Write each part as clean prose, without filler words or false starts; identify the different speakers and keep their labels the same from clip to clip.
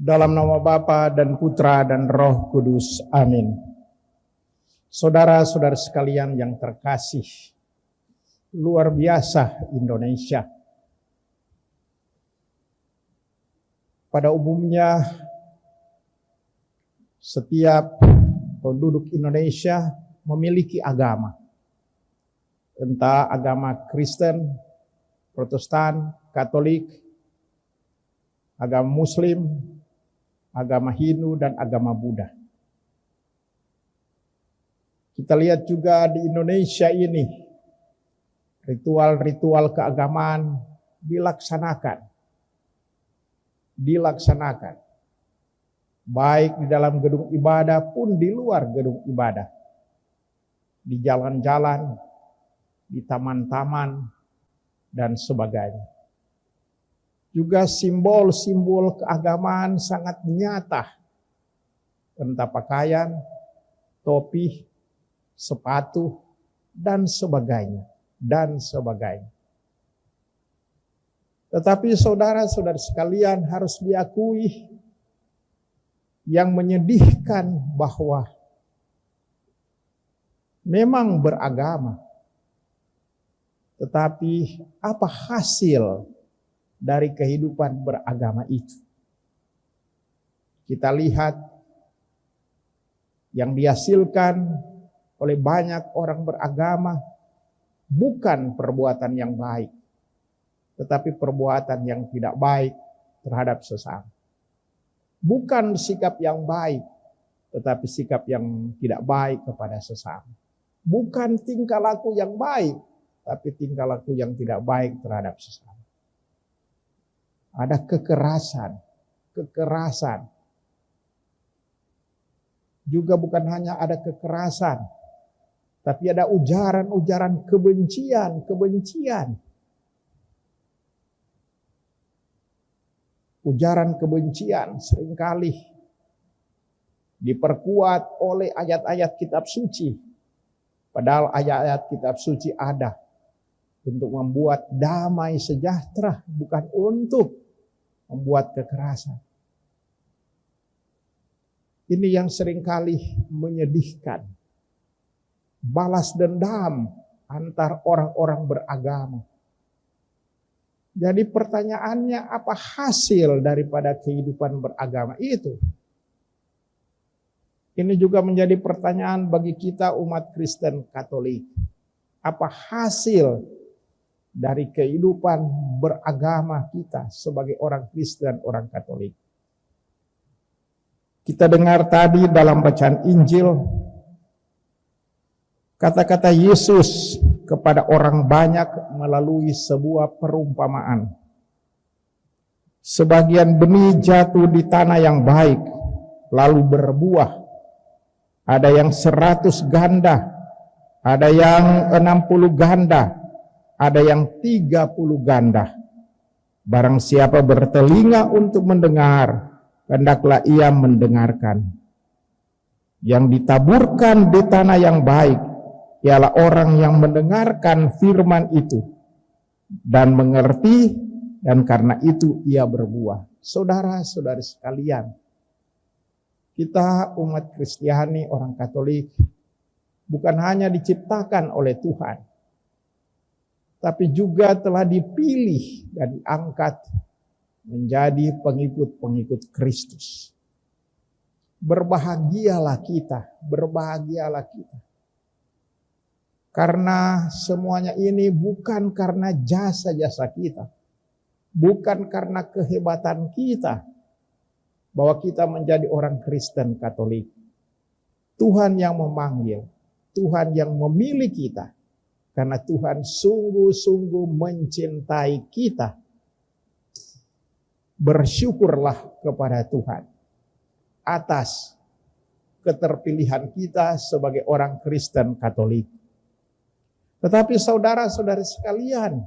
Speaker 1: Dalam nama Bapa dan Putra dan Roh Kudus. Amin. Saudara-saudara sekalian yang terkasih, luar biasa Indonesia. Pada umumnya setiap penduduk Indonesia memiliki agama. Entah agama Kristen, Protestan, Katolik, agama Muslim, agama Hindu, dan agama Buddha. Kita lihat juga di Indonesia ini, ritual-ritual keagamaan dilaksanakan. Baik di dalam gedung ibadah pun di luar gedung ibadah. Di jalan-jalan, di taman-taman, dan sebagainya. Juga simbol-simbol keagamaan sangat nyata. Entah pakaian, topi, sepatu, dan sebagainya. Tetapi saudara-saudara sekalian harus diakui yang menyedihkan bahwa memang beragama. Tetapi apa hasil dari kehidupan beragama itu? Kita lihat yang dihasilkan oleh banyak orang beragama bukan perbuatan yang baik, tetapi perbuatan yang tidak baik terhadap sesama. Bukan sikap yang baik, tetapi sikap yang tidak baik kepada sesama. Bukan tingkah laku yang baik, tapi tingkah laku yang tidak baik terhadap sesama. Ada kekerasan. Juga bukan hanya ada kekerasan, tapi ada ujaran-ujaran kebencian. Ujaran kebencian seringkali diperkuat oleh ayat-ayat kitab suci. Padahal ayat-ayat kitab suci ada untuk membuat damai sejahtera, bukan untuk membuat kekerasan. Ini yang seringkali menyedihkan. Balas dendam antar orang-orang beragama. Jadi pertanyaannya, apa hasil daripada kehidupan beragama itu? Ini juga menjadi pertanyaan bagi kita umat Kristen Katolik. Apa hasil dari kehidupan beragama kita sebagai orang Kristen, orang Katolik? Kita dengar tadi dalam bacaan Injil, kata-kata Yesus kepada orang banyak melalui sebuah perumpamaan. Sebagian benih jatuh di tanah yang baik, lalu berbuah. Ada yang 100 ganda, ada yang 60 ganda, ada yang 30 ganda. Barang siapa bertelinga untuk mendengar, hendaklah ia mendengarkan. Yang ditaburkan di tanah yang baik ialah orang yang mendengarkan firman itu dan mengerti, dan karena itu ia berbuah. Saudara-saudari sekalian, kita umat Kristiani, orang Katolik, bukan hanya diciptakan oleh Tuhan, tapi juga telah dipilih dan diangkat menjadi pengikut-pengikut Kristus. Berbahagialah kita. Karena semuanya ini bukan karena jasa-jasa kita, bukan karena kehebatan kita, bahwa kita menjadi orang Kristen Katolik. Tuhan yang memanggil, Tuhan yang memilih kita, karena Tuhan sungguh-sungguh mencintai kita. Bersyukurlah kepada Tuhan atas keterpilihan kita sebagai orang Kristen Katolik. Tetapi saudara-saudari sekalian,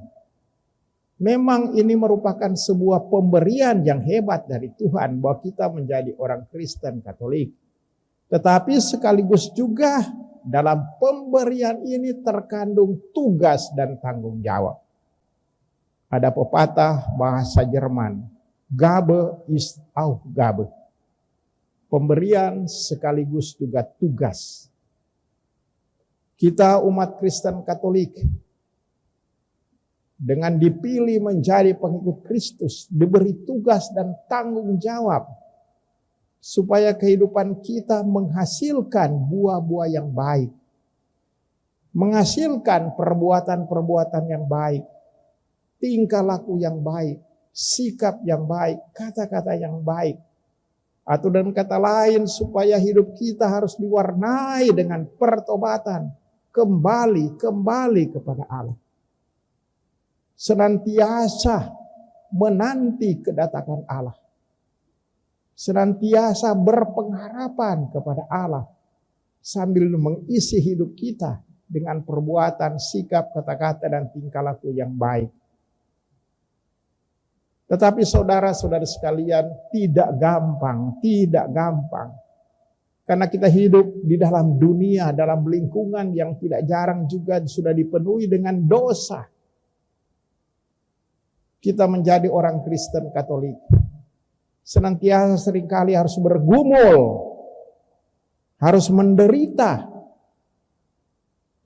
Speaker 1: memang ini merupakan sebuah pemberian yang hebat dari Tuhan bahwa kita menjadi orang Kristen Katolik. Tetapi sekaligus juga dalam pemberian ini terkandung tugas dan tanggung jawab. Ada pepatah bahasa Jerman, Gabe ist auch Gabe. Pemberian sekaligus juga tugas. Kita umat Kristen Katolik dengan dipilih menjadi pengikut Kristus, diberi tugas dan tanggung jawab supaya kehidupan kita menghasilkan buah-buah yang baik, menghasilkan perbuatan-perbuatan yang baik, tingkah laku yang baik, sikap yang baik, kata-kata yang baik. Atau dengan kata lain, supaya hidup kita harus diwarnai dengan pertobatan, kembali kepada Allah. Senantiasa menanti kedatangan Allah. Senantiasa berpengharapan kepada Allah sambil mengisi hidup kita dengan perbuatan, sikap, kata-kata, dan tingkah laku yang baik. Tetapi saudara-saudara sekalian, tidak gampang. Karena kita hidup di dalam dunia, dalam lingkungan yang tidak jarang juga sudah dipenuhi dengan dosa. Kita menjadi orang Kristen Katolik, senantiasa seringkali harus bergumul, harus menderita.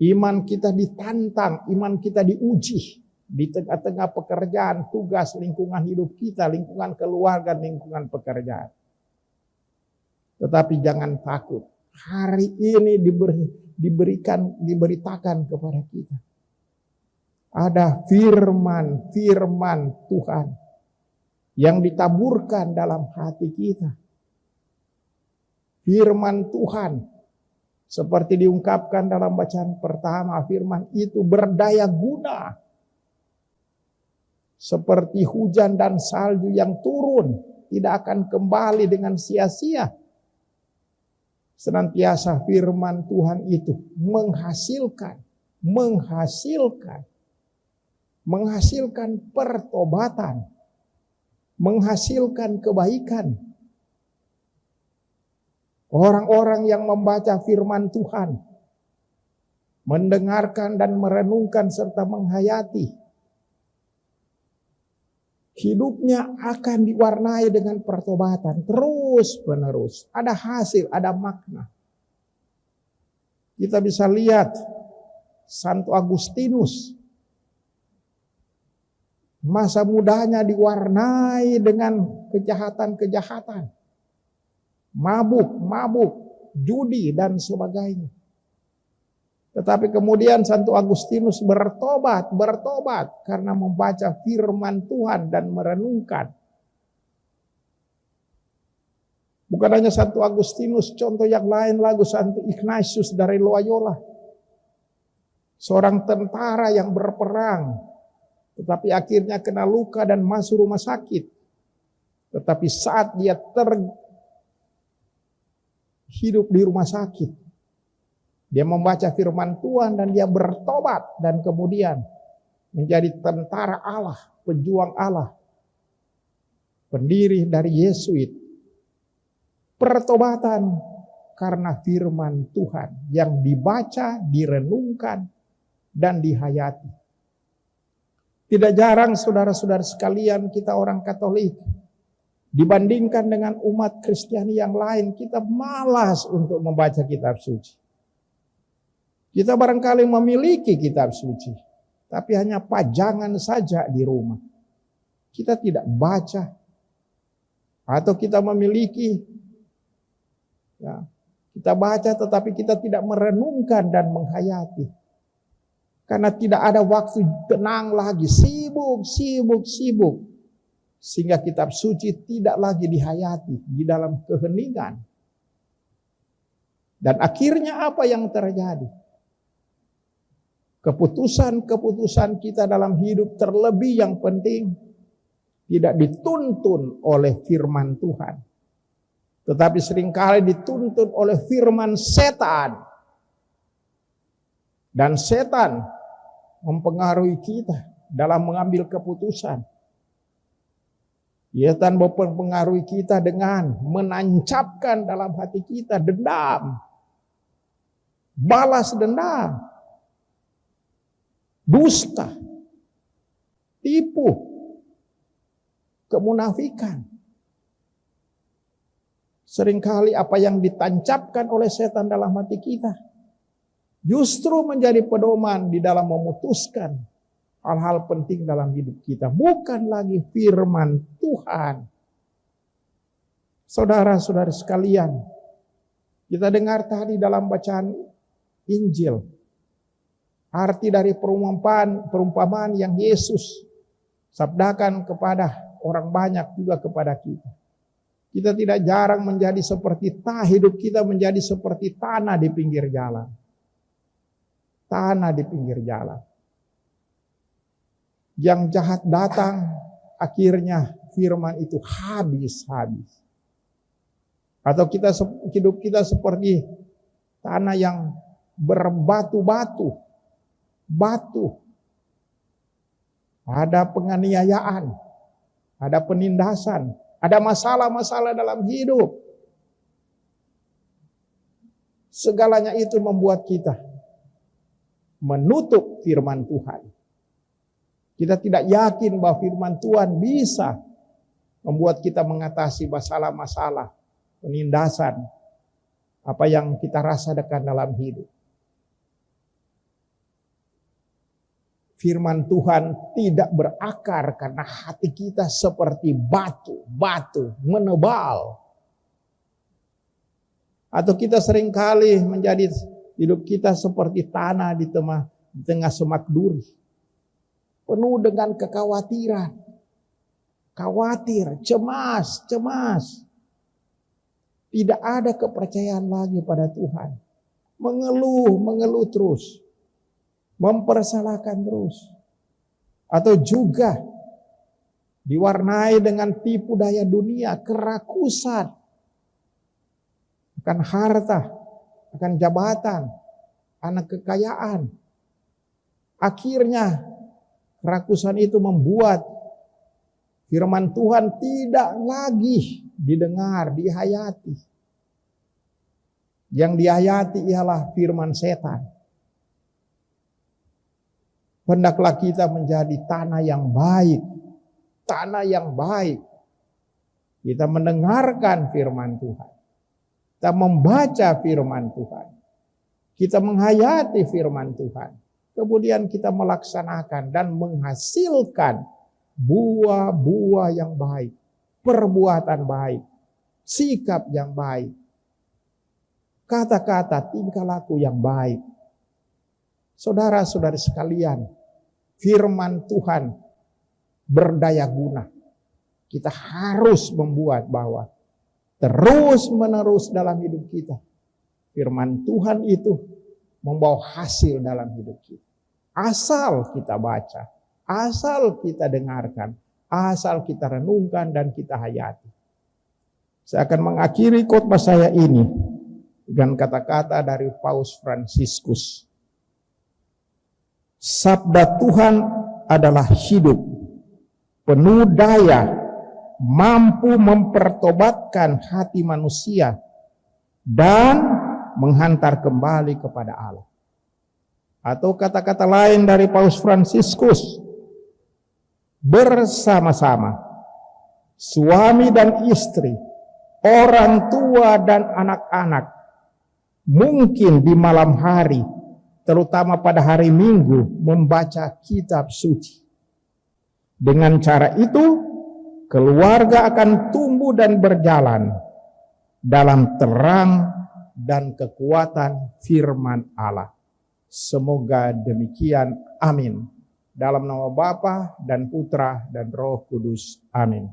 Speaker 1: Iman kita ditantang, iman kita diuji. Di tengah-tengah pekerjaan, tugas, lingkungan hidup kita, lingkungan keluarga, lingkungan pekerjaan. Tetapi jangan takut. Hari ini diberitakan kepada kita. Ada firman Tuhan yang ditaburkan dalam hati kita. Firman Tuhan seperti diungkapkan dalam bacaan pertama, firman itu berdaya guna. Seperti hujan dan salju yang turun, tidak akan kembali dengan sia-sia. Senantiasa firman Tuhan itu menghasilkan pertobatan, menghasilkan kebaikan. Orang-orang yang membaca firman Tuhan, mendengarkan dan merenungkan serta menghayati, hidupnya akan diwarnai dengan pertobatan terus menerus. Ada hasil, ada makna. Kita bisa lihat Santo Agustinus. Masa mudanya diwarnai dengan kejahatan-kejahatan. Mabuk, judi dan sebagainya. Tetapi kemudian Santo Agustinus bertobat karena membaca firman Tuhan dan merenungkan. Bukan hanya Santo Agustinus, contoh yang lain lagu Santo Ignatius dari Loyola. Seorang tentara yang berperang, tetapi akhirnya kena luka dan masuk rumah sakit. Tetapi saat dia hidup di rumah sakit, dia membaca firman Tuhan dan dia bertobat dan kemudian menjadi tentara Allah, pejuang Allah, pendiri dari Yesuit. Pertobatan karena firman Tuhan yang dibaca, direnungkan, dan dihayati. Tidak jarang saudara-saudara sekalian, kita orang Katolik, dibandingkan dengan umat Kristiani yang lain, kita malas untuk membaca kitab suci. Kita barangkali memiliki kitab suci, tapi hanya pajangan saja di rumah. Kita tidak baca, atau kita memiliki, ya, kita baca tetapi kita tidak merenungkan dan menghayati. Karena tidak ada waktu tenang lagi, sibuk. Sehingga kitab suci tidak lagi dihayati di dalam keheningan. Dan akhirnya apa yang terjadi? Keputusan-keputusan kita dalam hidup, terlebih yang penting, tidak dituntun oleh firman Tuhan, tetapi seringkali dituntun oleh firman setan. Dan setan mempengaruhi kita dalam mengambil keputusan. Setan mempengaruhi kita dengan menancapkan dalam hati kita dendam, balas dendam, dusta, tipu, kemunafikan. Seringkali apa yang ditancapkan oleh setan dalam hati kita justru menjadi pedoman di dalam memutuskan hal-hal penting dalam hidup kita. Bukan lagi firman Tuhan. Saudara-saudara sekalian, kita dengar tadi dalam bacaan Injil, arti dari perumpamaan yang Yesus sabdakan kepada orang banyak juga kepada kita. Kita tidak jarang menjadi seperti hidup kita menjadi seperti tanah di pinggir jalan. Tanah di pinggir jalan. Yang jahat datang, akhirnya firman itu habis. Atau hidup kita seperti tanah yang berbatu-batu. Batu. Ada penganiayaan. Ada penindasan. Ada masalah-masalah dalam hidup. Segalanya itu membuat kita menutup firman Tuhan. Kita tidak yakin bahwa firman Tuhan bisa membuat kita mengatasi masalah-masalah, penindasan, apa yang kita rasakan dalam hidup. Firman Tuhan tidak berakar karena hati kita seperti batu menebal. Atau kita seringkali menjadi hidup kita seperti tanah di tengah semak duri. Penuh dengan kekhawatiran. Khawatir, cemas. Tidak ada kepercayaan lagi pada Tuhan. Mengeluh terus. Mempersalahkan terus. Atau juga diwarnai dengan tipu daya dunia, kerakusan akan harta, akan jabatan, anak kekayaan. Akhirnya kerakusan itu membuat firman Tuhan tidak lagi didengar, dihayati. Yang dihayati ialah firman setan. Hendaklah kita menjadi tanah yang baik. Tanah yang baik. Kita mendengarkan firman Tuhan. Kita membaca firman Tuhan. Kita menghayati firman Tuhan. Kemudian kita melaksanakan dan menghasilkan buah-buah yang baik. Perbuatan baik. Sikap yang baik. Kata-kata, tingkah laku yang baik. Saudara-saudari sekalian, firman Tuhan berdaya guna. Kita harus membuat bahwa terus-menerus dalam hidup kita, firman Tuhan itu membawa hasil dalam hidup kita. Asal kita baca, asal kita dengarkan, asal kita renungkan dan kita hayati. Saya akan mengakhiri khotbah saya ini dengan kata-kata dari Paus Fransiskus. Sabda Tuhan adalah hidup, penuh daya, mampu mempertobatkan hati manusia dan menghantar kembali kepada Allah. Atau kata-kata lain dari Paus Fransiskus, bersama-sama suami dan istri, orang tua dan anak-anak, mungkin di malam hari, terutama pada hari Minggu, membaca kitab suci. Dengan cara itu, keluarga akan tumbuh dan berjalan dalam terang dan kekuatan firman Allah. Semoga demikian. Amin. Dalam nama Bapa dan Putra dan Roh Kudus. Amin.